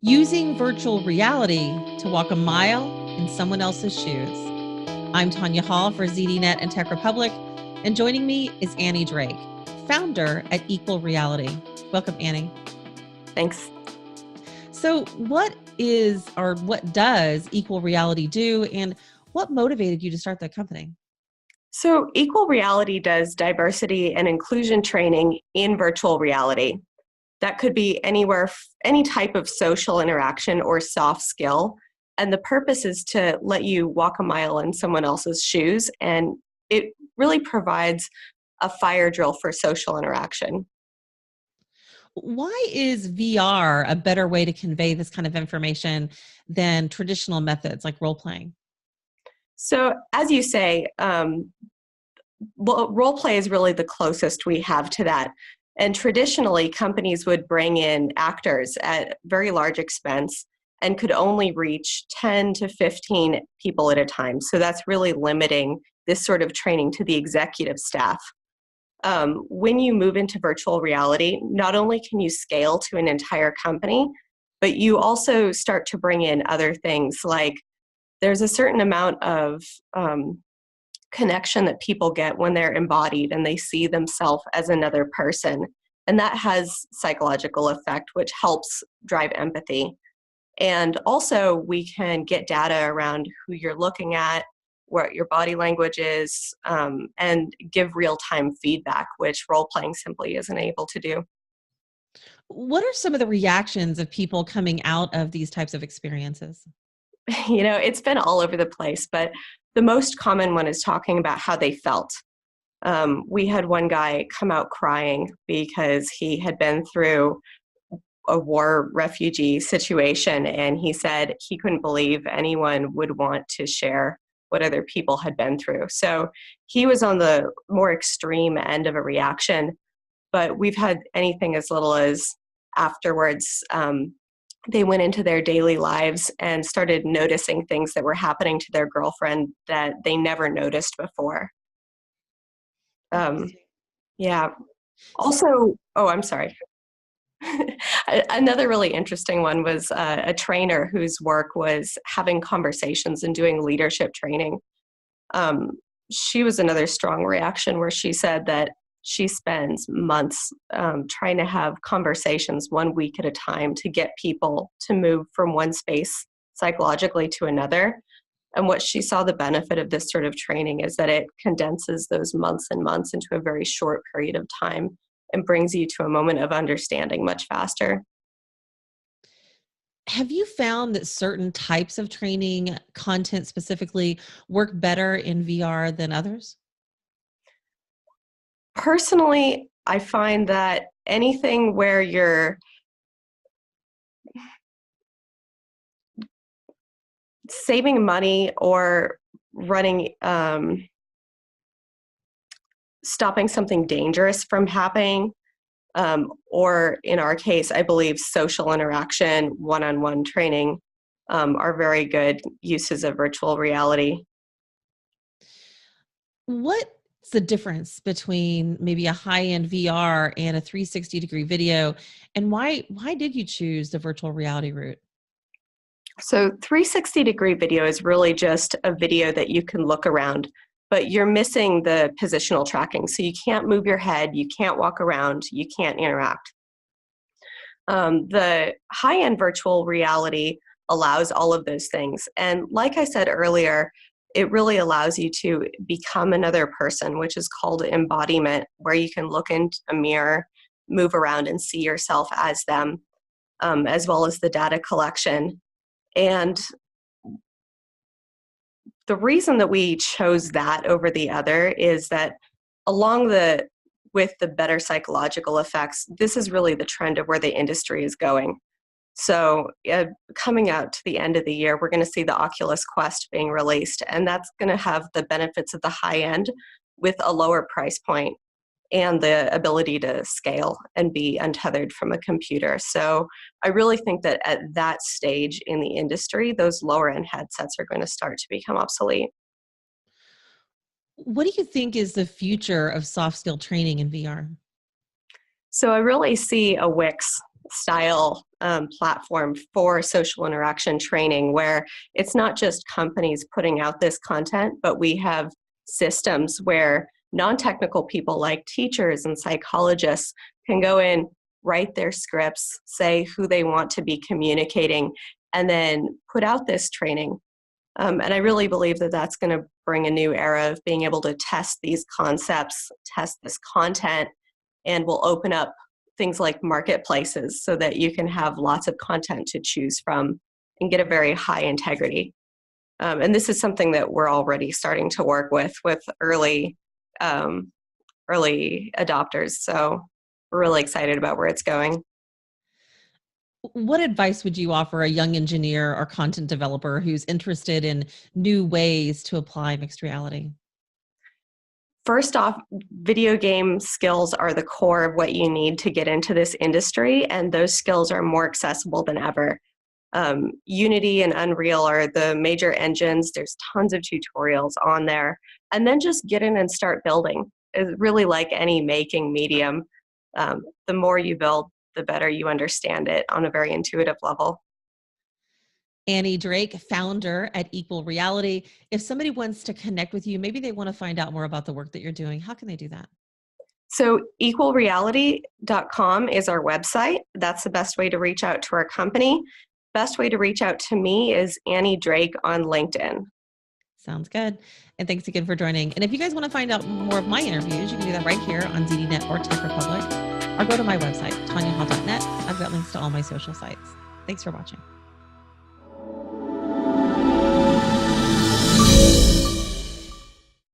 Using virtual reality to walk a mile in someone else's shoes. I'm Tonya Hall for ZDNet and Tech Republic, and joining me is Annie Drake, founder at Equal Reality. Welcome, Annie. Thanks. So, what does Equal Reality do, and what motivated you to start that company? So Equal Reality does diversity and inclusion training in virtual reality. That could be anywhere, any type of social interaction or soft skill. And the purpose is to let you walk a mile in someone else's shoes. And it really provides a fire drill for social interaction. Why is VR a better way to convey this kind of information than traditional methods like role playing? So as you say, role play is really the closest we have to that. And traditionally, companies would bring in actors at very large expense and could only reach 10 to 15 people at a time. So that's really limiting this sort of training to the executive staff. When you move into virtual reality, not only can you scale to an entire company, but you also start to bring in other things like there's a certain amount of connection that people get when they're embodied and they see themselves as another person. And that has psychological effect, which helps drive empathy. And also we can get data around who you're looking at, what your body language is, and give real-time feedback, which role-playing simply isn't able to do. What are some of the reactions of people coming out of these types of experiences? It's been all over the place, but the most common one is talking about how they felt. We had one guy come out crying because he had been through a war refugee situation, and he said he couldn't believe anyone would want to share what other people had been through. So he was on the more extreme end of a reaction, but we've had anything as little as afterwards, they went into their daily lives and started noticing things that were happening to their girlfriend that they never noticed before. Yeah. Also, I'm sorry. Another really interesting one was a trainer whose work was having conversations and doing leadership training. She was another strong reaction where she said that she spends months trying to have conversations 1 week at a time to get people to move from one space psychologically to another. And what she saw the benefit of this sort of training is that it condenses those months and months into a very short period of time and brings you to a moment of understanding much faster. Have you found that certain types of training content specifically work better in VR than others? Personally, I find that anything where you're saving money or running, stopping something dangerous from happening, or in our case, I believe social interaction, one-on-one training, are very good uses of virtual reality. What's the difference between maybe a high-end VR and a 360-degree video? And why did you choose the virtual reality route? So 360-degree video is really just a video that you can look around, but you're missing the positional tracking. So you can't move your head, you can't walk around, you can't interact. The high-end virtual reality allows all of those things. And like I said earlier, it really allows you to become another person, which is called embodiment, where you can look in a mirror, move around and see yourself as them, as well as the data collection. And the reason that we chose that over the other is that with the better psychological effects, this is really the trend of where the industry is going. So coming out to the end of the year, we're going to see the Oculus Quest being released, and that's going to have the benefits of the high end with a lower price point and the ability to scale and be untethered from a computer. So I really think that at that stage in the industry, those lower end headsets are going to start to become obsolete. What do you think is the future of soft skill training in VR? So I really see a Wix style platform for social interaction training, where it's not just companies putting out this content, but we have systems where non-technical people like teachers and psychologists can go in, write their scripts, say who they want to be communicating, and then put out this training. And I really believe that that's going to bring a new era of being able to test these concepts, test this content, and will open up things like marketplaces so that you can have lots of content to choose from and get a very high integrity. And this is something that we're already starting to work with early adopters. So we're really excited about where it's going. What advice would you offer a young engineer or content developer who's interested in new ways to apply mixed reality? First off, video game skills are the core of what you need to get into this industry, and those skills are more accessible than ever. Unity and Unreal are the major engines. There's tons of tutorials on there. And then just get in and start building. It's really like any making medium. The more you build, the better you understand it on a very intuitive level. Annie Drake, founder at Equal Reality. If somebody wants to connect with you, maybe they want to find out more about the work that you're doing, how can they do that? So equalreality.com is our website. That's the best way to reach out to our company. Best way to reach out to me is Annie Drake on LinkedIn. Sounds good. And thanks again for joining. And if you guys want to find out more of my interviews, you can do that right here on ZDNet or Tech Republic, or go to my website, tonyahall.net. I've got links to all my social sites. Thanks for watching.